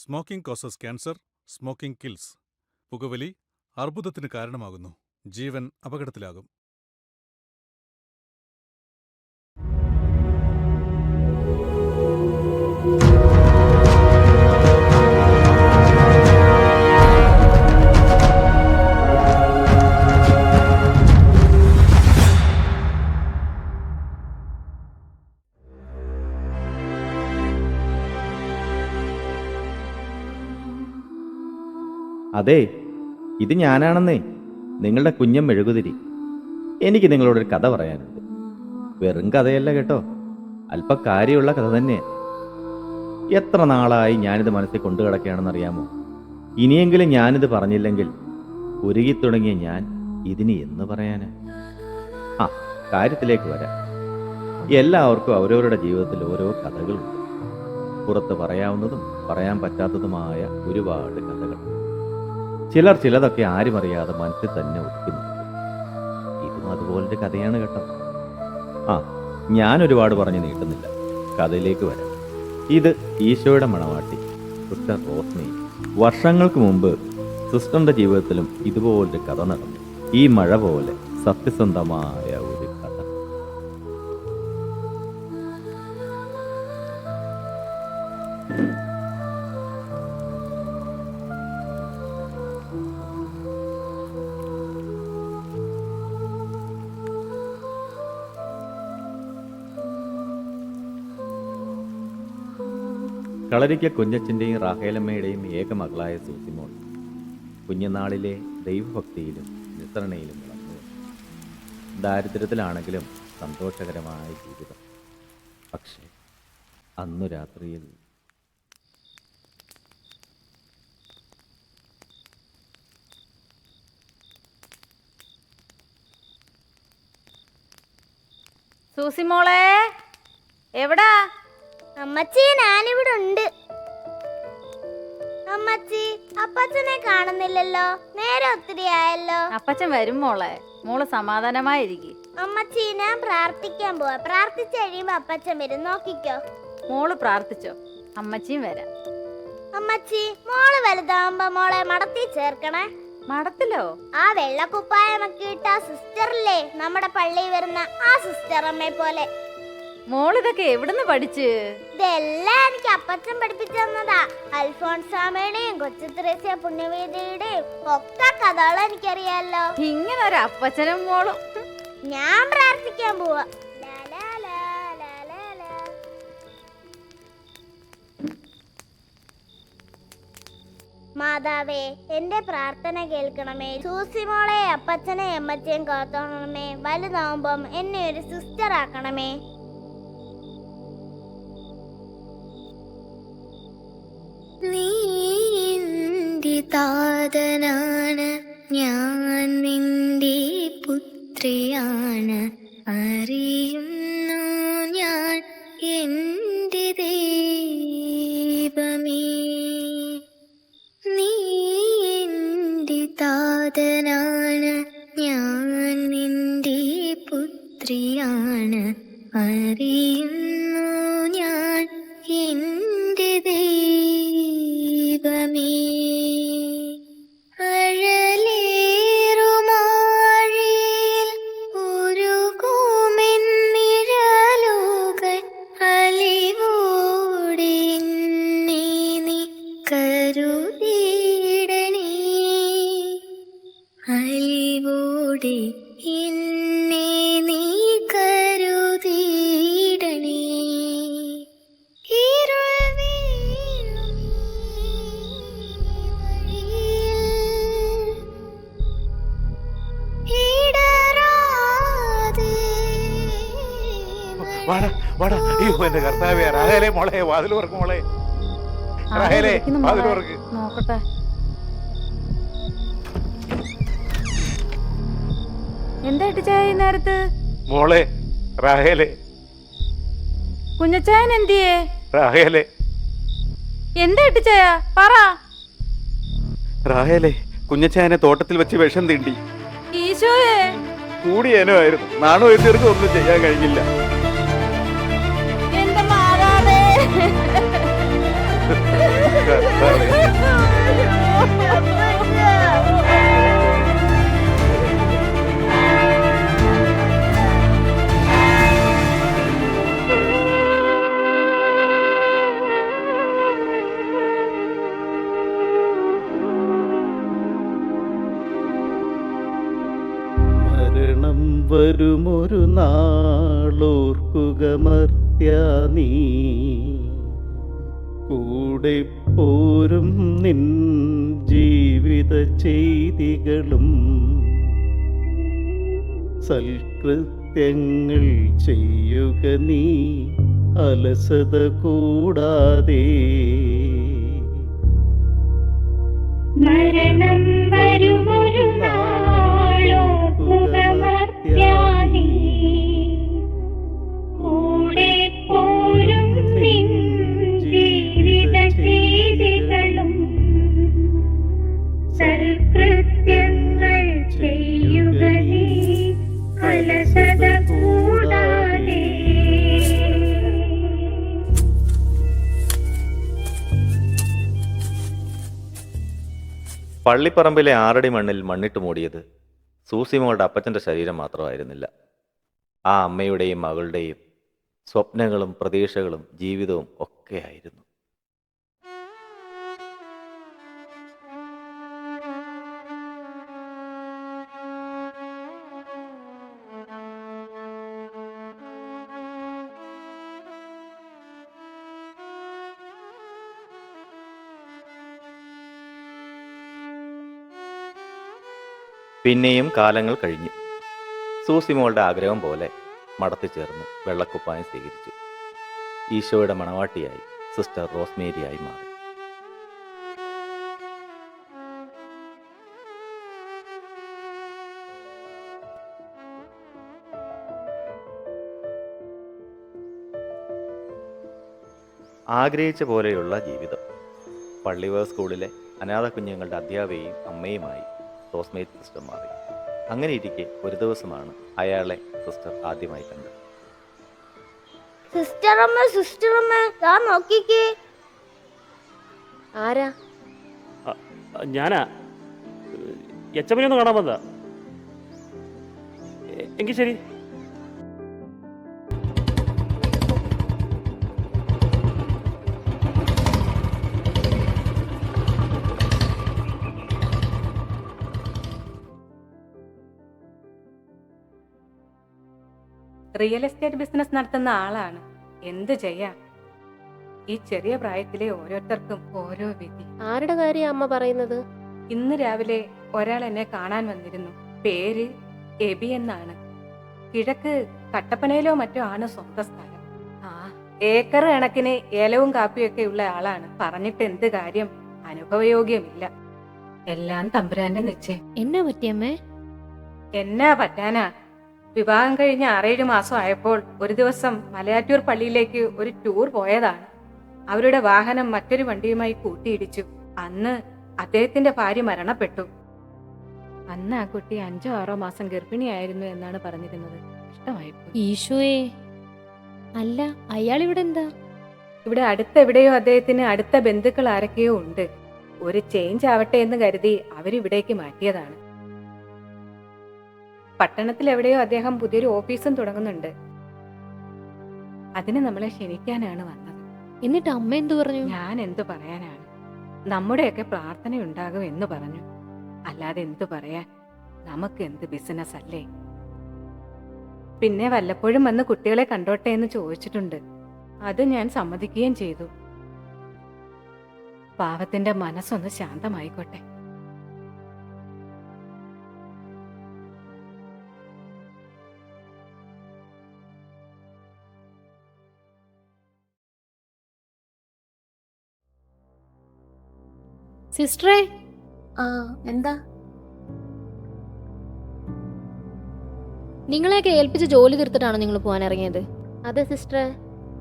Smoking causes cancer, smoking kills. പുകവലി അർബുദത്തിന് കാരണമാകുന്നു, ജീവൻ അപകടത്തിലാകും. അതെ, ഇത് ഞാനാണെന്നേ, നിങ്ങളുടെ കുഞ്ഞൻ മെഴുകുതിരി. എനിക്ക് നിങ്ങളോടൊരു കഥ പറയാനുണ്ട്. വെറും കഥയല്ല കേട്ടോ, അല്പ കാര്യമുള്ള കഥ തന്നെയാണ്. എത്ര നാളായി ഞാനിത് മനസ്സിൽ കൊണ്ടു കിടക്കുകയാണെന്നറിയാമോ? ഇനിയെങ്കിലും ഞാനിത് പറഞ്ഞില്ലെങ്കിൽ ഉരുകിത്തുടങ്ങിയ ഞാൻ ഇതിന് എന്ന് പറയാന്. കാര്യത്തിലേക്ക് വരാം. എല്ലാവർക്കും അവരവരുടെ ജീവിതത്തിൽ ഓരോ കഥകളുണ്ട്. പുറത്ത് പറയാവുന്നതും പറയാൻ പറ്റാത്തതുമായ ഒരുപാട് കഥകൾ. ചിലർ ചിലതൊക്കെ ആരും അറിയാതെ മനസ്സിൽ തന്നെ ഒതുക്കുന്നു. ഇതും അതുപോലൊരു കഥയാണ് കേട്ടോ. ഞാൻ ഒരുപാട് പറഞ്ഞു നീട്ടുന്നില്ല, കഥയിലേക്ക് വരാം. ഇത് ഈശോയുടെ മണവാട്ടി സിസ്റ്റർ റോസ്മി. വർഷങ്ങൾക്ക് മുമ്പ് സിസ്റ്ററിന്റെ ജീവിതത്തിലും ഇതുപോലൊരു കഥ നടന്നു. ഈ മഴ പോലെ സത്യസന്ധമായ ഒരു കഥ. കളരിക്ക കുഞ്ഞച്ചൻ്റെയും റാഹേലമ്മയുടെയും ഏക മകളായ സൂസിമോൾ കുഞ്ഞുനാളിലെ ദൈവഭക്തിയിലും നിസ്സരണയിലും വളർന്നു. ദാരിദ്ര്യത്തിലാണെങ്കിലും സന്തോഷകരമായ ജീവിതം. പക്ഷേ അന്നു രാത്രിയിൽ സൂസിമോളെ, എവിടാ? അമ്മച്ചി, ഞാനിവിടെ ഉണ്ട്. അമ്മച്ചി, അപ്പച്ചനെ കാണുന്നില്ലല്ലോ, നേരെ ഒത്തിരി ആയല്ലോ. അപ്പച്ചൻ വരും മോളെ, മോള് സമാധാനമായിരിക്കും. അമ്മച്ചി, ഞാൻ പ്രാർത്ഥിക്കാൻ പോവാ. പ്രാർത്ഥിച്ചു കഴിയുമ്പോ അപ്പച്ചൻ വരും, നോക്കിക്കോ. മോള് പ്രാർത്ഥിച്ചോ, അമ്മച്ചിയും വരാം. അമ്മച്ചി, മോള് വലുതാവുമ്പോ മോളെ മടത്തി ചേർക്കണേ. മടത്തിലോ? ആ വെള്ളക്കുപ്പായമൊക്കെ ഇട്ട ആ സിസ്റ്ററില്ലേ, നമ്മുടെ പള്ളിയിൽ വരുന്ന ആ സിസ്റ്റർ അമ്മയെ പോലെ. മോളിതൊക്കെ എവിടുന്ന് പഠിച്ച്? ഇതെല്ലാം എനിക്ക് അപ്പച്ചൻ പഠിപ്പിച്ചു തന്നതാ. അൽഫോൺസാമയുടെയും കൊച്ചു ത്രേസ്യ പുണ്യവേദിയുടെയും ഒക്കെ കഥകൾ എനിക്കറിയാലോ. ഇങ്ങനെ ഒരു അപ്പച്ചനും മോളും. ഞാൻ പ്രാർത്ഥിക്കാൻ പോവാ. മാതാവേ, എന്റെ പ്രാർത്ഥന കേൾക്കണമേ. സൂസിമോളെ അപ്പച്ചനെ അമ്മച്ചയും കാത്തോണമേ. വലുതാവുമ്പം എന്നെ ഒരു സിസ്റ്റർ ആക്കണമേ. നീ നിന്റെ താതനാണ്, ഞാൻ നിന്റെ പുത്രിയാണ്. അറിയുന്നു ഞാൻ എൻ്റെ ദൈവമേ. നീ എൻ്റെ താതനാണ്, ഞാൻ നിന്റെ പുത്രിയാണ്. അറിയുന്നു ഞാൻ എൻ്റെ ദൈവമേ. അഴലേറുമാഴിയിൽ ഉരുകുമെന്നിഴലുകൾ അലിവോടെ എന്നെ നീ കരുതിയിടണേ. അലിവോടെ എന്നെ നീ കരുതിയിടണേ. എന്റെ കർത്താവേ, റാഹേലേ മോളെ, വാതിൽ തുറക്ക് മോളെ. റാഹേലേ, വാതിൽ തുറക്ക്. നോക്കട്ടെ. എന്താ ഇട്ടിച്ചായ ഈ നേരത്ത്? മോളെ റാഹേലേ. കുഞ്ഞച്ചായൻ എന്തിയേ? റാഹേലേ. എന്താ ഇട്ടിച്ചായ, പറ. റാഹേലേ, കുഞ്ഞച്ചായനെ തോട്ടത്തിൽ വെച്ച് വിഷം തീണ്ടി. ഈശോയെ, കൂടിയേനോ ആയിരുന്നു. നാണോ എത്തിയർക്ക് ഒന്നും ചെയ്യാൻ കഴിഞ്ഞില്ല. എന്റെ മാതാവേ. കർത്താവേ. മരണം വരുമൊരു നാളോർക്കുക മർത്യ നീ കൂടെ പോരും നിൻ ജീവിത ചെയ്തികളും സൽകൃത്യങ്ങൾ ചെയ്യുക നീ അലസത കൂടാതെ. മരണം വരുമൊരു നാളോർക്കുക മർത്യാനീ കൂടെ പോരും നിൻ ജീവിത ചെയ്തികളും സൽകൃത്യങ്ങൾ ചെയ്യുക നീ അലസത കൂടാതെ. പള്ളിപ്പറമ്പിലെ 6 അടി മണ്ണിൽ മണ്ണിട്ട് മൂടിയത് സൂസിമോളുടെ അപ്പച്ചൻ്റെ ശരീരം മാത്രമായിരുന്നില്ല. ആ അമ്മയുടെയും മകളുടെയും സ്വപ്നങ്ങളും പ്രതീക്ഷകളും ജീവിതവും ഒക്കെയായിരുന്നു. പിന്നെയും കാലങ്ങൾ കഴിഞ്ഞു. സൂസിമോളുടെ ആഗ്രഹം പോലെ മടത്തിൽ ചേർന്ന് വെള്ളക്കുപ്പായം സ്വീകരിച്ചു. ഈശോയുടെ മണവാട്ടിയായി സിസ്റ്റർ റോസ്മേരിയായി മാറി. ആഗ്രഹിച്ച പോലെയുള്ള ജീവിതം. പള്ളിവേർ സ്കൂളിലെ അനാഥ കുഞ്ഞുങ്ങളുടെ അധ്യാപികയും അമ്മയുമായി റോസ്മേരി സിസ്റ്റർ മാറി. അങ്ങനെ ഇരിക്കെ ഒരു ദിവസമാണ് അയാളെ സിസ്റ്റർ ആദ്യമായി കണ്ടത്. സിസ്റ്റർ അമ്മ ദാ നോക്കിക്കേ. ആരാ? ഞാനാ യച്ചമ്മനെ ഒന്ന് കാണാൻ വന്നതാ. എങ്കിൽ ശരി. റിയൽ എസ്റ്റേറ്റ് ബിസിനസ് നടത്തുന്ന ആളാണ്. എന്ത് ചെയ്യാം, ഈ ചെറിയ പ്രായത്തിലെ ഓരോരുത്തർക്കും ഓരോ വിധി. ആരുടെ കാര്യം അമ്മ പറയുന്നത്? ഇന്ന് രാവിലെ ഒരാൾ എന്നെ കാണാൻ വന്നിരുന്നു. പേര് എബി എന്നാണ്. കിഴക്ക് കട്ടപ്പനയിലോ മറ്റോ ആണ് സ്വന്തം സ്ഥലം. ഏക്കർ കണക്കിന് ഏലവും കാപ്പിയൊക്കെ ഉള്ള ആളാണ്. പറഞ്ഞിട്ട് എന്ത് കാര്യം, അനുഭവയോഗ്യമില്ല. എല്ലാം തമ്പുരാന്റെ നിശ്ചയം. എന്നാ പറ്റിയമ്മേ? എന്നാ പറ്റാനാ, വിവാഹം കഴിഞ്ഞ് 6-7 മാസം ആയപ്പോൾ ഒരു ദിവസം മലയാറ്റൂർ പള്ളിയിലേക്ക് ഒരു ടൂർ പോയതാണ്. അവരുടെ വാഹനം മറ്റൊരു വണ്ടിയുമായി കൂട്ടിയിടിച്ചു. അന്ന് അദ്ദേഹത്തിന്റെ ഭാര്യ മരണപ്പെട്ടു. അന്ന് ആ കുട്ടി 5-6 മാസം ഗർഭിണിയായിരുന്നു എന്നാണ് പറഞ്ഞിരുന്നത്. ഇഷ്ടമായിപ്പോയി. ഈശോയെ, അല്ല അയാൾ ഇവിടെ എന്താ? ഇവിടെ അടുത്തെവിടെയോ അദ്ദേഹത്തിന് അടുത്ത ബന്ധുക്കൾ ആരൊക്കെയോ ഉണ്ട്. ഒരു ചേഞ്ച് ആവട്ടെ എന്ന് കരുതി അവരിവിടേക്ക് മാറ്റിയതാണ്. പട്ടണത്തിൽ എവിടെയോ അദ്ദേഹം പുതിയൊരു ഓഫീസും തുടങ്ങുന്നുണ്ട്. അതിന് നമ്മളെ ക്ഷണിക്കാനാണ് വന്നത്. എന്നിട്ട് അമ്മ എന്തു പറഞ്ഞു? ഞാൻ എന്തു പറയാനാണ്, നമ്മുടെയൊക്കെ പ്രാർത്ഥന ഉണ്ടാകും എന്ന് പറഞ്ഞു. അല്ലാതെ എന്തു പറയാൻ, നമുക്ക് എന്ത് ബിസിനസ് അല്ലേ. പിന്നെ വല്ലപ്പോഴും വന്ന് കുട്ടികളെ കണ്ടോട്ടെ എന്ന് ചോദിച്ചിട്ടുണ്ട്. അത് ഞാൻ സമ്മതിക്കുകയും ചെയ്തു. പാവത്തിന്റെ മനസ്സൊന്ന് ശാന്തമായിക്കോട്ടെ. സിസ്റ്ററെ. എന്താ? നിങ്ങളെയൊക്കെ ഏൽപ്പിച്ച് ജോലി തീർത്തിട്ടാണോ നിങ്ങൾ പോകാൻ ഇറങ്ങിയത്? അതെ സിസ്റ്ററെ,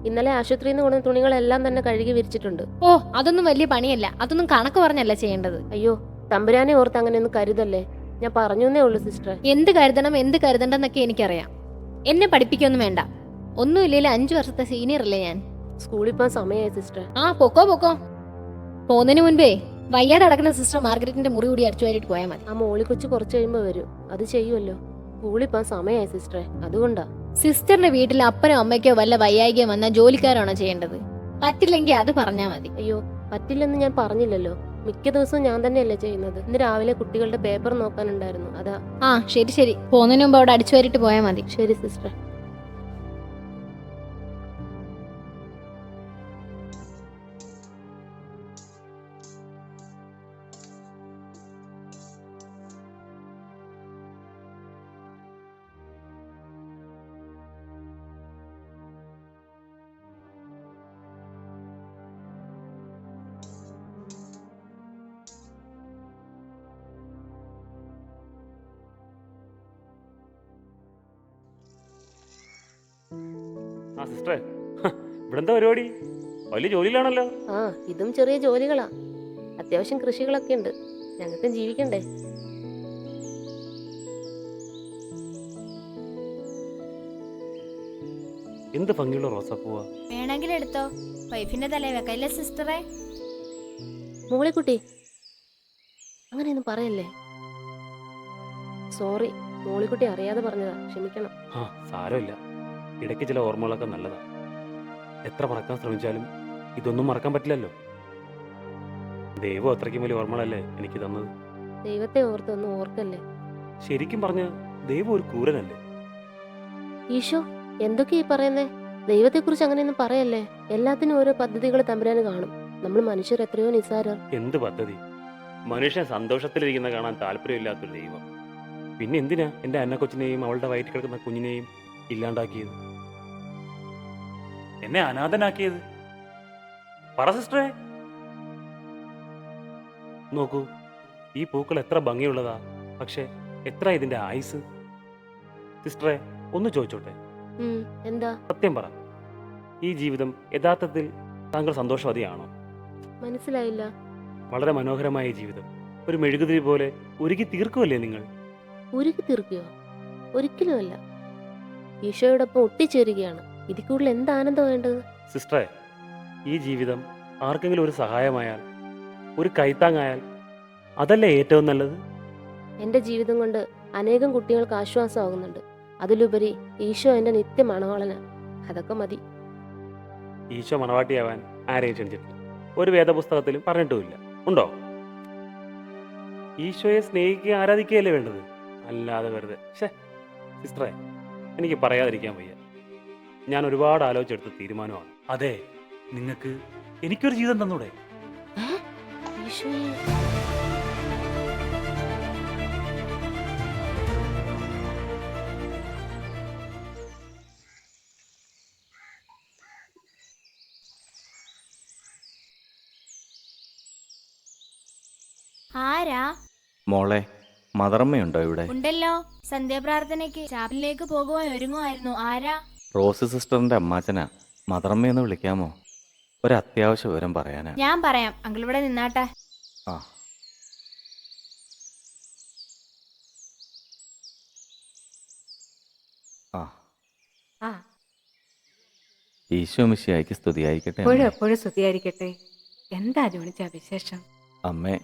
ഇന്നലെ ആശുപത്രിയിൽ നിന്ന് കൊണ്ടുവന്ന തുണികളെല്ലാം തന്നെ കഴുകി വിരിച്ചിട്ടുണ്ട്. ഓ, അതൊന്നും വലിയ പണിയല്ല. അതൊന്നും കണക്ക് പറഞ്ഞല്ല ചെയ്യേണ്ടത്. അയ്യോ, തമ്പുരാനെ ഓർത്ത് അങ്ങനെയൊന്നും കരുതല്ലേ. ഞാൻ പറഞ്ഞേ ഉള്ളൂ സിസ്റ്ററെ. എന്ത് കരുതണം എന്ത് കരുതണ്ടെന്നൊക്കെ എനിക്കറിയാം. എന്നെ പഠിപ്പിക്കൊന്നും വേണ്ട. ഒന്നുമില്ലെങ്കിൽ 5 വർഷത്തെ സീനിയർ അല്ലേ ഞാൻ. സ്കൂളിൽ പോകാൻ സമയമായി സിസ്റ്ററെ. പൊക്കോ. പോകുന്നതിന് മുൻപേ വയ്യാതെ അടക്കുന്ന സിസ്റ്റർ മാർഗരറ്റിന്റെ മുറി കൂടി അടിച്ചു വാരിട്ട് പോയാൽ മതി. ആ മോളി കൊച്ചു കുറച്ച് കഴിയുമ്പോൾ വരും. അത് ചെയ്യുമല്ലോ. സ്കൂളിൽ സമയമായി സിസ്റ്ററെ, അതുകൊണ്ടാ. സിസ്റ്ററിന്റെ വീട്ടിൽ അപ്പനോ അമ്മയ്ക്കോ വല്ല വയ്യായികയോ വന്നാൽ ജോലിക്കാരാണോ ചെയ്യേണ്ടത്? പറ്റില്ലെങ്കിൽ അത് പറഞ്ഞാൽ മതി. അയ്യോ, പറ്റില്ലെന്ന് ഞാൻ പറഞ്ഞില്ലല്ലോ. മിക്ക ദിവസവും ഞാൻ തന്നെയല്ലേ ചെയ്യുന്നത്. ഇന്ന് രാവിലെ കുട്ടികളുടെ പേപ്പർ നോക്കാനുണ്ടായിരുന്നു, അതാ. ആ ശരി ശരി, പോകുന്നതിന് മുമ്പ് അവിടെ അടിച്ചു വാരിട്ട് പോയാൽ മതി. ശരി സിസ്റ്റർ. ആ സിസ്റ്ററെ, ഇവിടെ എന്താ പരിപാടി? വലിയ ജോലിയിലാണല്ലോ. ആ, ഇതും ചെറിയ ജോലികളാ. അത്യാവശ്യം കൃഷികളൊക്കെ ഉണ്ട്. ഞങ്ങൾക്കും ജീവിക്കണ്ടേ. എന്ത് ഭംഗിയുള്ള റോസാപ്പൂവാ. വേണമെങ്കിൽ എടുത്തോ, വൈഫിന്റെ തലയിൽ വെക്കല്ലേ സിസ്റ്ററെ. മോളിക്കുട്ടി, അങ്ങനെയൊന്നും പറയല്ലേ. സോറി, മോളിക്കുട്ടി അറിയാതെ പറഞ്ഞതാ, ക്ഷമിക്കണം. ആ സാരമില്ല, ഇടയ്ക്ക് ചില ഓർമ്മകളൊക്കെ നല്ലതാ. എത്ര മറക്കാൻ ശ്രമിച്ചാലും ഇതൊന്നും മറക്കാൻ പറ്റില്ലല്ലോ. ദൈവം അത്രയ്ക്കും വലിയ ഓർമ്മകളല്ലേ എനിക്ക് തന്നത്. ദൈവത്തെ ഓർത്തൊന്നും ഓർക്കല്ലേ. ശരിക്കും പറഞ്ഞ ദൈവം ഒരു ക്രൂരനല്ലേ? ഈശോ, എന്തൊക്കെയാ ഈ പറയുന്നേ? ദൈവത്തെക്കുറിച്ച് അങ്ങനെയൊന്നും പറയല്ലേ. എല്ലാത്തിനും ഓരോ പദ്ധതികൾ തമ്പുരാന് കാണും. നമ്മൾ മനുഷ്യർ എത്രയോ നിസ്സാരർ. എന്ത് പദ്ധതി? മനുഷ്യൻ സന്തോഷത്തിലിരിക്കുന്ന കാണാൻ താല്പര്യമില്ലാത്തൊരു ദൈവം. പിന്നെ എന്തിനാ എൻ്റെ അന്നക്കൊച്ചിനെയും അവളുടെ വയറ്റിൽ കിടക്കുന്ന കുഞ്ഞിനെയും ഇല്ലാണ്ടാക്കിയത്? എന്നെ അനാഥനാക്കിയത്? പറ സിസ്റ്ററെ. നോക്കൂ, ഈ പൂക്കൾ എത്ര ഭംഗിയുള്ളതാ, പക്ഷെ എത്ര ഇതിന്റെ ആയുസ്? സിസ്റ്ററെ, ഒന്ന് ചോദിച്ചോട്ടെ, എന്താ? സത്യം പറ, ഈ ജീവിതം യഥാർത്ഥത്തിൽ താങ്കൾ സന്തോഷവതിയാണോ? മനസ്സിലായില്ല. വളരെ മനോഹരമായ ജീവിതം ഒരു മെഴുകുതിരി പോലെ ഉരുകി തീർക്കുമല്ലേ നിങ്ങൾ? ഉരുകി തീർക്കുകയോ? ഒരിക്കലുമല്ല. ഈശോയോടൊപ്പം ഒട്ടിച്ചേരുകയാണ്. ഇതിൽ കൂടുതൽ എന്ത് ആനന്ദം വേണ്ടത്? സിസ്റ്ററെ, ഈ ജീവിതം ആർക്കെങ്കിലും ഒരു സഹായമായാൽ, ഒരു കൈത്താങ്ങായാൽ, അതല്ലേ ഏറ്റവും നല്ലത്? എൻ്റെ ജീവിതം കൊണ്ട് അനേകം കുട്ടികൾക്ക് ആശ്വാസമാകുന്നുണ്ട്. അതിലുപരി ഈശോ എൻ്റെ നിത്യ മണവാളനാ. അതൊക്കെ മതി. ഈശോ മണവാട്ടിയാവാൻ ആരെയും ക്ഷണിച്ചിട്ടില്ല, ഒരു വേദപുസ്തകത്തിലും പറഞ്ഞിട്ടുമില്ല. ഉണ്ടോ? ഈശോയെ സ്നേഹിക്കുക, ആരാധിക്കുകയല്ലേ വേണ്ടത്, അല്ലാതെ വെറുതെ. സിസ്റ്ററെ, എനിക്ക് പറയാതിരിക്കാൻ വയ്യ. ഞാൻ ഒരുപാട് ആലോചിച്ചെടുത്ത തീരുമാനമാണ്. അതെ, നിങ്ങൾക്ക് എനിക്കൊരു ജീവിതം തന്നൂടെ? ഈശോയെ, ആരാ? മോളെ, മദറമ്മയുണ്ടോ ഇവിടെ? ഉണ്ടല്ലോ, സന്ധ്യാപ്രാർത്ഥനയ്ക്ക് ചാപ്പലിലേക്ക് പോകുവാൻ ഒരുങ്ങുമായിരുന്നു. ആരാ? റോസ് സിസ്റ്ററിന്റെ അമ്മാച്ചനാ. മദറമ്മയെന്ന് വിളിക്കാമോ? ഒരു അത്യാവശ്യ വിവരം പറയാനാ. ഞാൻ പറയാം, അങ്കിൾ ഇവിടെ നിന്നാട്ടെ. ആ, ആ, ആ, ഈശോ മിശിഹായ്ക്ക് സ്തുതിയായിരിക്കട്ടെ. എപ്പോഴും അമ്മേ. എപ്പോഴും സ്തുതിയായിരിക്കട്ടെ. എന്താ ജോണിച്ചാ വിശേഷം? അമ്മേ,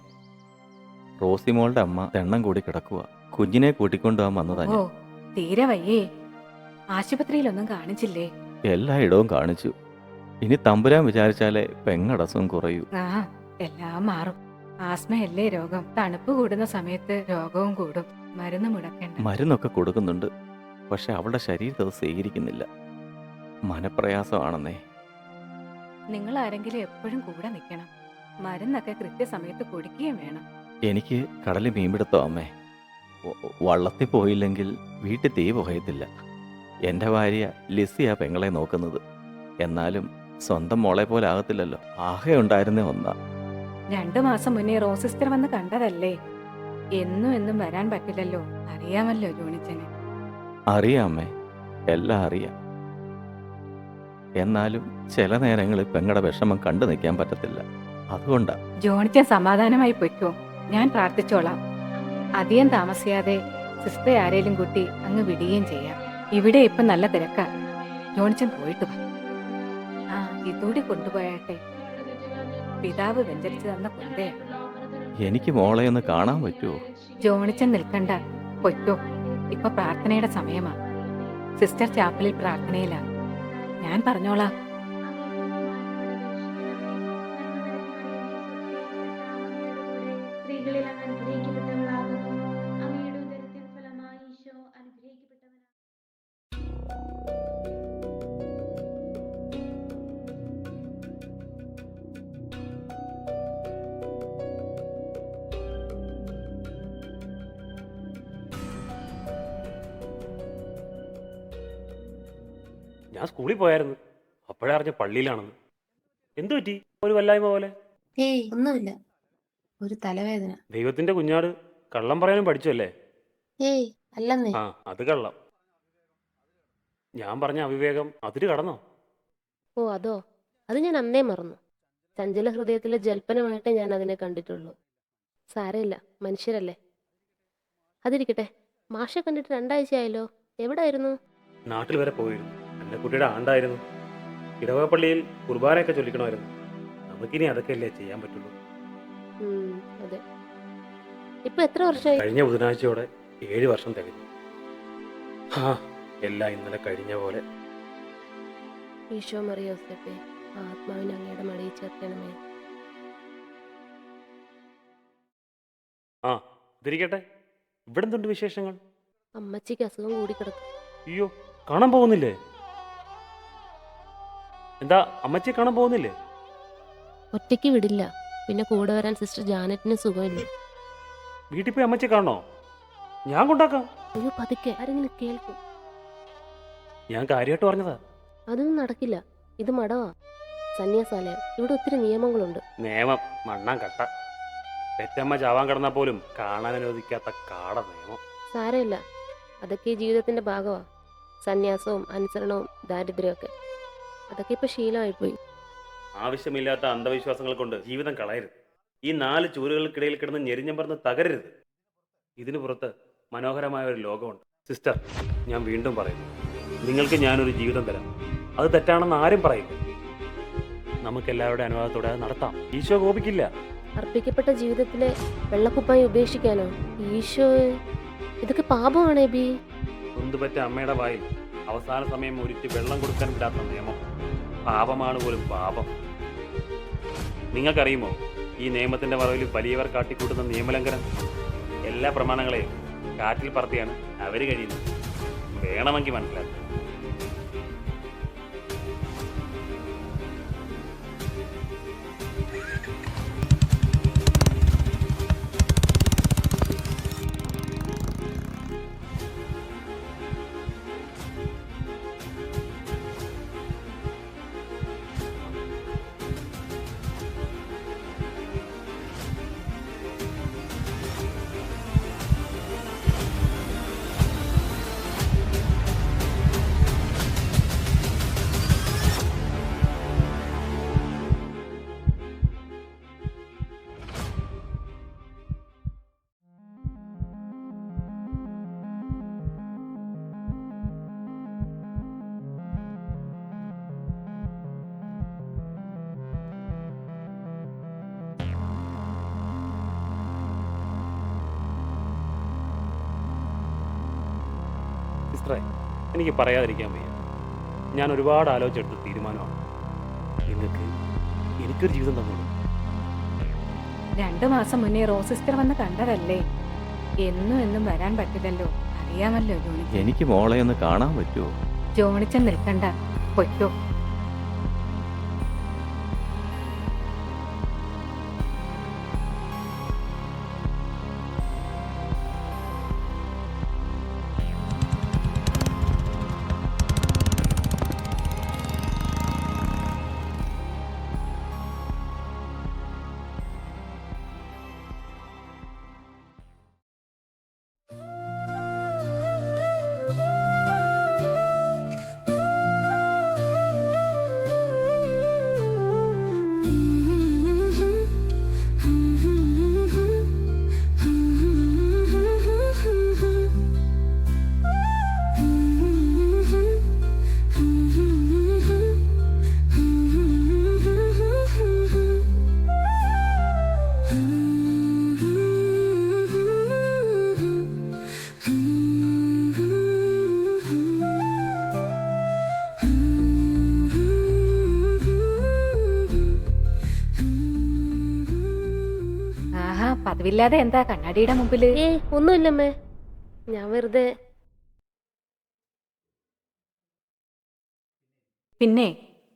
റോസിമോളുടെ അമ്മ തെണ്ണം കൂടി കിടക്കുക. കുഞ്ഞിനെ കൂട്ടിക്കൊണ്ടുപോകാൻ വന്നതാ ഓ, ഞാൻ. തീരെ വയ്യേ? ആശുപത്രിയിലൊന്നും കാണിച്ചില്ലേ? എല്ലായിടവും കാണിച്ചു. ഇനി തമ്പുരാൻ വിചാരിച്ചാലേ പെങ്ങടസ്സം കുറയൂ. ആ, എല്ലാം മാറും. ആസ്മയല്ലേ രോഗം. തണുപ്പ് കൂടുന്ന സമയത്ത് രോഗവും കൂടും. മരുന്ന് മുടക്കണ്ട. മരുന്നൊക്കെ കൊടുക്കുന്നുണ്ട്, പക്ഷെ അവളുടെ ശരീരത്തിൽ അത് സ്വീകരിക്കുന്നില്ല. മനപ്രയാസമാണെന്നേ. നിങ്ങൾ ആരെങ്കിലും എപ്പോഴും കൂടെ നിൽക്കണം. മരുന്നൊക്കെ കൃത്യസമയത്ത് കുടിക്കുകയും വേണം. എനിക്ക് കടലിൽ മീൻപിടുത്തോ അമ്മേ. വള്ളത്തിൽ പോയില്ലെങ്കിൽ വീട്ടിൽ തീ പുകയത്തില്ല. എൻ്റെ ഭാര്യ ലിസിയാ പെങ്ങളെ നോക്കുന്നത്. എന്നാലും സ്വന്തം മോളെ പോലെ ആകത്തില്ലല്ലോ. ആകെ ഉണ്ടായിരുന്നേ ഒന്നാ. 2 മാസം മുന്നേ റോസിസ്റ്റർ വന്ന് കണ്ടതല്ലേ? എന്നും വരാൻ പറ്റില്ലല്ലോ. അറിയാമല്ലോ ജോണിച്ചന്. അറിയാം അമ്മേ, എല്ലാം അറിയാം. എന്നാലും ചില നേരങ്ങളിൽ പെങ്ങളുടെ വിഷമം കണ്ടു നിൽക്കാൻ പറ്റത്തില്ല. അതുകൊണ്ടാ. ജോണിച്ചൻ സമാധാനമായി പൊയ്ക്കോ, ഞാൻ പ്രാർത്ഥിച്ചോളാം. അധികം താമസിയാതെ സിസ്റ്ററെ ആരേലും കൂട്ടി അങ്ങ് വിടുകയും ചെയ്യാം. ഇവിടെ ഇപ്പൊ നല്ല തിരക്കാ. ജോണിച്ചൻ പോയിട്ട് വാ. ആ, ഇതൂടി കൊണ്ടുപോയാട്ടെ. പിതാവ് വെഞ്ചരിച്ചു തന്ന കുന്തയാണ്. എനിക്ക് മോളെ ഒന്ന് കാണാൻ പറ്റുമോ? ജോണിച്ചൻ നിൽക്കണ്ട, പൊയ്ക്കോ. ഇപ്പൊ പ്രാർത്ഥനയുടെ സമയമാ. സിസ്റ്റർ ചാപ്പലിൽ പ്രാർത്ഥനയിലാ. ഞാൻ പറഞ്ഞോളാം. സ്ത്രീകളിൽ അങ്ങ് അനുഗ്രഹിക്കപ്പെട്ടവളാകുന്നു. അങ്ങയുടെ ഉദരത്തിൻ ഫലമായി ഈശോ അനുഗ്രഹിക്കപ്പെട്ടവനാണ്. ഞാൻ സ്കൂളിൽ പോയായിരുന്നു. അപ്പോഴേ അറിഞ്ഞ പള്ളിയിലാണെന്ന്. എന്തു പറ്റി? ഒരു വല്ലായ്മ പോലെ. ഏയ് ഒന്നുമില്ല, ഒരു തലവേദന. ദൈവത്തിന്റെ കുഞ്ഞാട് കള്ളം പറയാനും പഠിച്ചല്ലേ? ഏയ് അല്ലെന്നേ. ആ, അത് കള്ളം. ഞാൻ പറഞ്ഞ അവിവേകം അതിര് കടന്നോ? ഓ അതോ, അത് ഞാൻ അന്നേ മറന്നു. ചഞ്ചല ഹൃദയത്തിലെ ജൽപ്പനമായിട്ടേ ഞാൻ അതിനെ കണ്ടിട്ടുള്ളൂ. സാരമില്ല, മനുഷ്യരല്ലേ. അതിരിക്കട്ടെ, മാഷെ കണ്ടിട്ട് 2 ആഴ്ചയായല്ലോ. എവിടായിരുന്നു? നാട്ടിൽ വരെ പോയിരുന്നു. എൻ്റെ കുട്ടിയുടെ ആണ്ടായിരുന്നു. ഇടവക പള്ളിയിൽ കുർബാനയൊക്കെ ചൊല്ലിക്കണമായിരുന്നു. നമുക്കിനി അതൊക്കെയല്ലേ ചെയ്യാൻ പറ്റുള്ളൂ. അതെ. ഇപ്പൊ എത്ര വർഷമായി? കഴിഞ്ഞ ബുധനാഴ്ചയോടെ 7 വർഷം തികഞ്ഞു. ആ, എല്ലാം ഇന്നലെ കഴിഞ്ഞ പോലെ. ഈശോ മറിയോസേപ്പേ, ആത്മാവിനെ അങ്ങയുടെ മടിയിൽ ചേർക്കണമേ. ആ, ഇതിരിക്കട്ടെ. ഇവിടെ എന്തുണ്ട് വിശേഷങ്ങൾ? അമ്മച്ചിക്ക് അസുഖം കൂടിക്കിടക്കും. അയ്യോ, കാണാൻ പോകുന്നില്ലേ? എന്താ, അമ്മച്ചിയെ കാണാൻ പോകുന്നില്ലേ? ഒറ്റയ്ക്ക് വിടില്ല. പിന്നെ കൂടെ വരാൻ സിസ്റ്റർ ജാനറ്റിന് സുഖമില്ല. വീട്ടിൽ പോയി അമ്മച്ചിയെ കാണണോ? ഞാൻ കൊണ്ടാക്കാം. അയ്യോ പതുക്കെ, ആരെങ്കിലും കേൾക്കും. ഞാൻ കാര്യമായിട്ട് പറഞ്ഞതാ. അതൊന്നും നടക്കില്ല. ഇത് മടവാ, സന്യാസാലയം. ഇവിടെ ഒത്തിരി നിയമങ്ങളുണ്ട്. നിയമം മണ്ണാൻ കട്ട. പെറ്റമ്മ ചാവാൻ കിടന്നാൽ പോലും കാണാൻ അനുവദിക്കാത്ത കാട നിയമം. സാരമില്ല, അതൊക്കെ ഈ ജീവിതത്തിന്റെ ഭാഗമാ. സന്യാസവും അനുസരണവും ദാരിദ്ര്യമൊക്കെ അതൊക്കെ ഇപ്പൊ ശീലമായിപ്പോയി. ആവശ്യമില്ലാത്ത അന്ധവിശ്വാസങ്ങൾ കൊണ്ട് ജീവിതം കളയരുത്. ഈ 4 ചൂരുകൾക്കിടയിൽ കിടന്ന് ഞെരിഞ്ഞം പറഞ്ഞ് തകരരുത്. ഇതിനു പുറത്ത് മനോഹരമായ ഒരു ലോകമുണ്ട്. സിസ്റ്റർ, ഞാൻ വീണ്ടും പറയുന്നു, നിങ്ങൾക്ക് ഞാനൊരു ജീവിതം തരാം. അത് തെറ്റാണെന്ന് ആരും പറയില്ല. നമുക്കെല്ലാവരുടെ അനുവാദത്തോടെ അത് നടത്താം. ഈശോ കോപിക്കില്ല. അർപ്പിക്കപ്പെട്ട ജീവിതത്തിലെ വെള്ളക്കുപ്പായി ഉപേക്ഷിക്കാനോ? ഈശോ, ഇതൊക്കെ പാപമാണേ ബി. കുന്തുപറ്റ അമ്മയുടെ വായിൽ അവസാന സമയം ഒരിറ്റ് വെള്ളം കൊടുക്കാൻ വിടാത്ത നിയമം പാപമാണ് പോലും പാപം. നിങ്ങൾക്കറിയുമോ, ഈ നിയമത്തിന്റെ മറവിൽ വലിയവർ കാട്ടിക്കൂട്ടുന്ന നിയമലംഘനം? എല്ലാ പ്രമാണങ്ങളെയും കാറ്റിൽ പറത്തിയാണ് അവര് കഴിയുന്നത്. വേണമെങ്കിൽ മനസ്സിലാക്കുക. സിസ്റ്ററെ, എനിക്ക് പറയാതിരിക്കാൻ വയ്യ. ഞാൻ ഒരുപാട് ആലോചിച്ചെടുത്ത തീരുമാനമാണ്. നിങ്ങൾക്ക് എനിക്കൊരു ജീവിതം തന്നോളൂ. 2 മാസം മുന്നേ റോസ് സിസ്റ്റർ വന്ന് കണ്ടതല്ലേ. എന്നും വരാൻ പറ്റില്ലല്ലോ, അറിയാമല്ലോ ജോണിച്ചൻ. എനിക്ക് മോളെ ഒന്ന് കാണാൻ പറ്റുമോ? ജോണിച്ചൻ നിൽക്കണ്ട, പൊയ്ക്കോ. പതിവില്ലാതെ എന്താ കണ്ണാടിയുടെ മുമ്പില്? ഏയ് ഒന്നുമില്ലമ്മേ, ഞാൻ വെറുതെ. പിന്നെ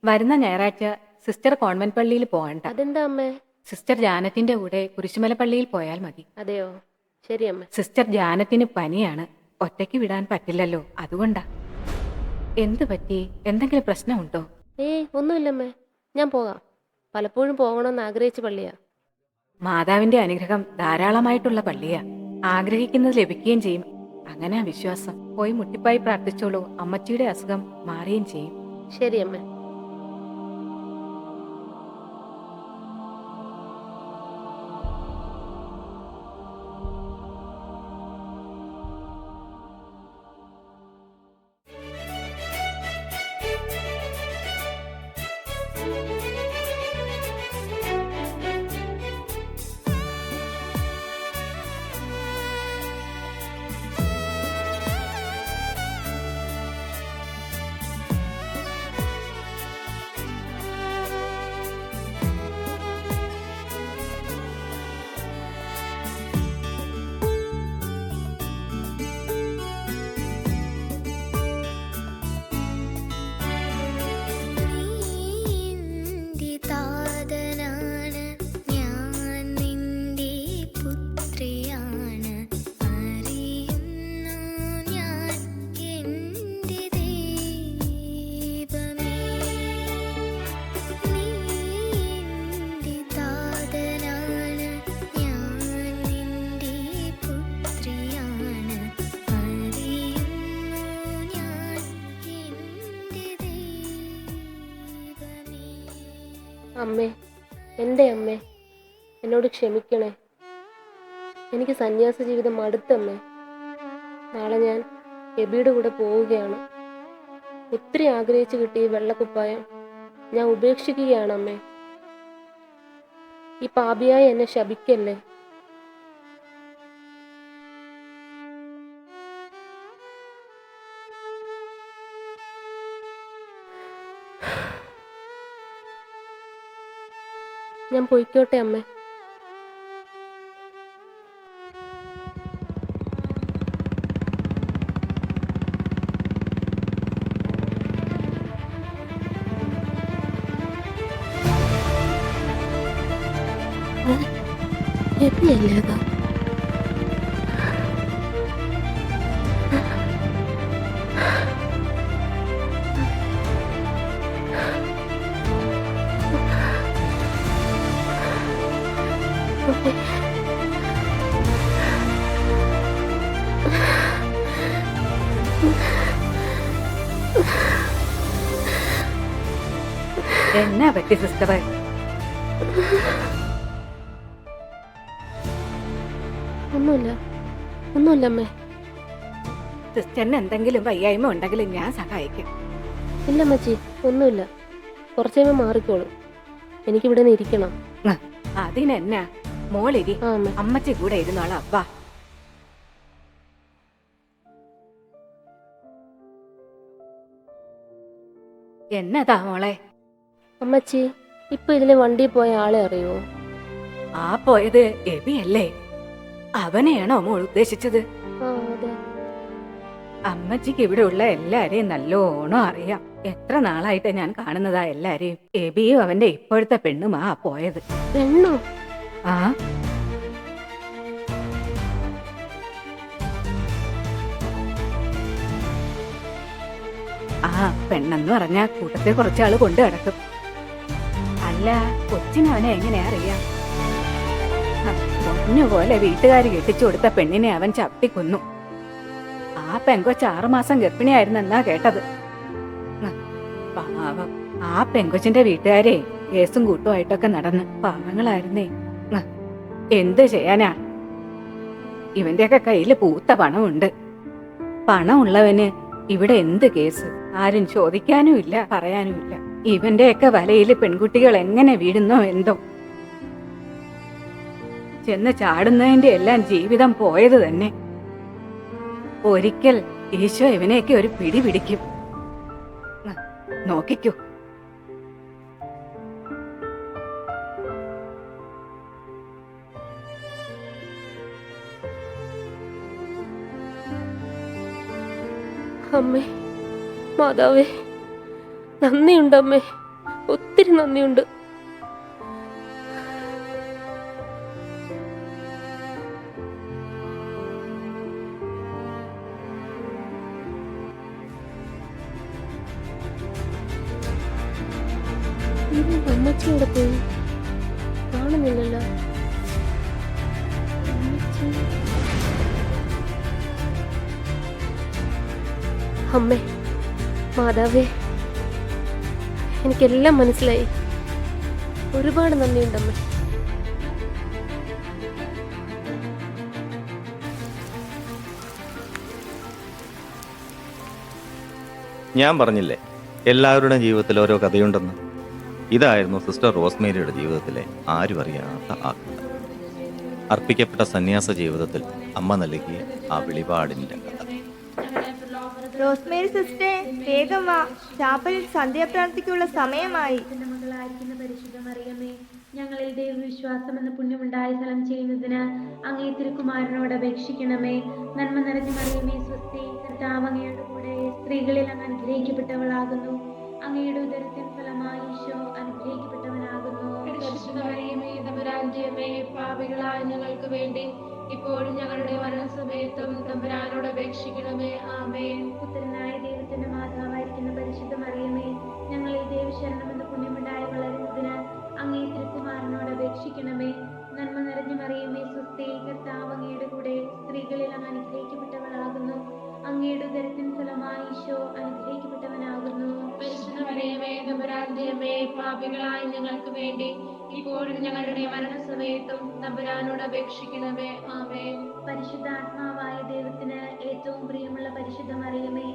വരുന്ന ഞായറാഴ്ച സിസ്റ്റർ കോൺവെന്റ് പള്ളിയിൽ പോകണ്ട. അതെന്താ അമ്മേ? സിസ്റ്റർ ജാനത്തിന്റെ കൂടെ കുരിശുമല പള്ളിയിൽ പോയാൽ മതി. അതെയോ, ശരി അമ്മേ. സിസ്റ്റർ ജാനത്തിന് പനിയാണ്, ഒറ്റയ്ക്ക് വിടാൻ പറ്റില്ലല്ലോ, അതുകൊണ്ടാ. എന്തു പറ്റി? എന്തെങ്കിലും പ്രശ്നമുണ്ടോ? ഏയ് ഒന്നുമില്ലമ്മേ, ഞാൻ പോകാം. പലപ്പോഴും പോകണമെന്ന് ആഗ്രഹിച്ച പള്ളിയാ. മാതാവിന്റെ അനുഗ്രഹം ധാരാളമായിട്ടുള്ള പള്ളിയാ. ആഗ്രഹിക്കുന്നത് ലഭിക്കുകയും ചെയ്യും. അങ്ങനെ വിശ്വാസം. പോയി മുട്ടിപ്പായി പ്രാർത്ഥിച്ചോളൂ, അമ്മച്ചിയുടെ അസുഖം മാറുകയും ചെയ്യും. ശരി അമ്മേ. അമ്മേ, എൻ്റെ അമ്മേ, എന്നോട് ക്ഷമിക്കണേ. എനിക്ക് സന്യാസ ജീവിതം മടുത്തമ്മേ. നാളെ ഞാൻ എബിയുടെ കൂടെ പോവുകയാണ്. ഒത്തിരി ആഗ്രഹിച്ചു കിട്ടിയ ഈ വെള്ളക്കുപ്പായം ഞാൻ ഉപേക്ഷിക്കുകയാണ് അമ്മേ. ഈ പാപിയായി എന്നെ ശപിക്കല്ലേ. ഞാൻ പോയിക്കോട്ടെ അമ്മേ. എവിടെയല്ലേ അതാ? എന്നാ പറ്റി സിസ്റ്ററെ? ഒന്നുമില്ല അമ്മേ. സിസ്റ്ററിന് എന്തെങ്കിലും വയ്യായ്മ ഉണ്ടെങ്കിൽ ഞാൻ സഹായിക്കും. ഇല്ല അമ്മച്ചി, ഒന്നുമില്ല. കുറച്ച് കഴിയുമ്പോൾ മാറിക്കോളും. എനിക്കിവിടെ നിന്ന് ഇരിക്കണം. അതിനെന്നാ മോളിരി, ആ അമ്മേ. അമ്മച്ചി കൂടെ ഇരുന്നോളാം. വാ. എന്നതാ മോളെ? അമ്മച്ചി, ഇപ്പൊ ഇതിലെ വണ്ടിയിൽ പോയ ആളെ അറിയോ? ആ പോയത് എബിയല്ലേ? അവനെയാണോ മോൾ ഉദ്ദേശിച്ചത്? ആ അതെ. അമ്മച്ചിക്ക് ഇവിടെ ഉള്ള എല്ലാരെയും നല്ലോണം അറിയാം. എത്ര നാളായിട്ട് ഞാൻ കാണുന്നതാ എല്ലാരെയും. എബിയും അവന്റെ ഇപ്പോഴത്തെ പെണ്ണുമാ പോയത്. പെണ്ണോ? ആ പെണ്ണെന്ന് പറഞ്ഞാ കൂട്ടത്തിൽ കുറച്ചാള് കൊണ്ടു കിടക്കും. അല്ല, കൊച്ചിനവനെ എങ്ങനെ അറിയാം? പൊന്നുപോലെ വീട്ടുകാർ കെട്ടിച്ചു കൊടുത്ത പെണ്ണിനെ അവൻ ചവിട്ടിക്കൊന്നു. ആ പെങ്കൊച്ച് 6 മാസം ഗർഭിണിയായിരുന്നെന്നാ കേട്ടത്. പാവം, ആ പെങ്കൊച്ചിന്റെ വീട്ടുകാരെ കേസും കൂട്ടുമായിട്ടൊക്കെ നടന്ന് പാവങ്ങളായിരുന്നേ. എന്ത് ചെയ്യാനാ? ഇവന്റെയൊക്കെ കയ്യില് പൂത്ത പണമുണ്ട്. പണമുള്ളവന് ഇവിടെ എന്ത് കേസ്? ആരും ചോദിക്കാനും ഇല്ല, പറയാനും ഇല്ല. ഇവന്റെയൊക്കെ വലയില് പെൺകുട്ടികൾ എങ്ങനെ വീഴുന്നോ എന്തോ. ചെന്ന് ചാടുന്നതിന്റെ എല്ലാം ജീവിതം പോയത് തന്നെ. ഒരിക്കൽ ഈശോ ഇവനെയൊക്കെ ഒരു പിടി പിടിക്കും. നോക്കിക്കൂ. അമ്മേ, മാതാവേ, നന്ദിയുണ്ട് അമ്മേ, ഒത്തിരി നന്ദിയുണ്ട്. അമ്മച്ചിയുടെ പോയി കാണുന്നില്ലല്ലോ. അമ്മേ, മാതാവേ, എനിക്കെല്ലാം മനസ്സിലായി. ഒരുപാട് നന്ദിയുണ്ടമ്മേ. ഞാൻ പറഞ്ഞില്ലേ എല്ലാവരുടെയും ജീവിതത്തിൽ ഓരോ കഥയുണ്ടെന്ന്. ഇതായിരുന്നു സിസ്റ്റർ റോസ്മേരിയുടെ ജീവിതത്തിലെ ആരും അറിയാത്ത ആ കഥ. അർപ്പിക്കപ്പെട്ട സന്യാസ ജീവിതത്തിൽ അമ്മ നൽകിയ ആ വെളിപാടിൻ്റെ കഥ. റോസ്മേരി സിസ്റ്ററെ, വേഗം വാ, ചാപ്പലിൽ സന്ധ്യാപ്രാർത്ഥിക്കുള്ള സമയമായി. മകളായിരിക്കുന്ന പരിശുദ്ധ മറിയമേ, ഞങ്ങളിൽ ദൈവവിശ്വാസം എന്ന പുണ്യമുണ്ടായി ഫലം ചെയ്യുന്നതിന് അങ്ങേ തിരുക്കുമാരനോട് അപേക്ഷിക്കണമേ. നന്മ നിറഞ്ഞ മറിയമേ, സ്വസ്തി, കർത്താവ് അങ്ങയുടെ കൂടെ, സ്ത്രീകളിൽ അങ്ങ് അനുഗ്രഹിക്കപ്പെട്ടവളാകുന്നു. അങ്ങയുടെ ഉദരത്തിൻ ഫലമായി ഈശോ അനുഗ്രഹിക്കപ്പെട്ടവനാകുന്നു. പാപികളായ ഞങ്ങൾക്ക് വേണ്ടി ഇപ്പോഴും ഞങ്ങളുടെ മരണസമയത്തും തമ്പുരാനോട് അപേക്ഷിക്കണമേ. ആമേൻ. പുത്രനായ ദൈവത്തിന്റെ മാതാവായിരിക്കുന്ന പരിശുദ്ധ മറിയമേ, ഞങ്ങളിൽ ദൈവശരണം എന്ന പുണ്യമുണ്ടായി വളരുന്നതിന് അങ്ങേ തിരുക്കുമാരനോട് അപേക്ഷിക്കണമേ. നന്മ നിറഞ്ഞ മറിയമേ, സ്വസ്തി, കർത്താവ് അങ്ങയുടെ കൂടെ, സ്ത്രീകളിൽ അങ്ങ് അനുഗ്രഹിക്കപ്പെട്ടവളാകുന്നു. അങ്ങയുടെ ഉദരത്തിൻ ഫലമായി ഈശോ അനുഗ്രഹിക്കപ്പെട്ടവനാകുന്നു. പരിശുദ്ധ മറിയമേ, തമ്പുരാന്റെ അമ്മേ, പാപികളായ ഞങ്ങൾക്ക് വേണ്ടി ഇപ്പോഴും ഞങ്ങളുടെ മരണസമയത്തും തമ്പുരാനോട് അപേക്ഷിക്കണമേ. ആമേൻ. പരിശുദ്ധാത്മാവായ ദൈവത്തിന് ഏറ്റവും പ്രിയമുള്ള പരിശുദ്ധ മറിയമേ,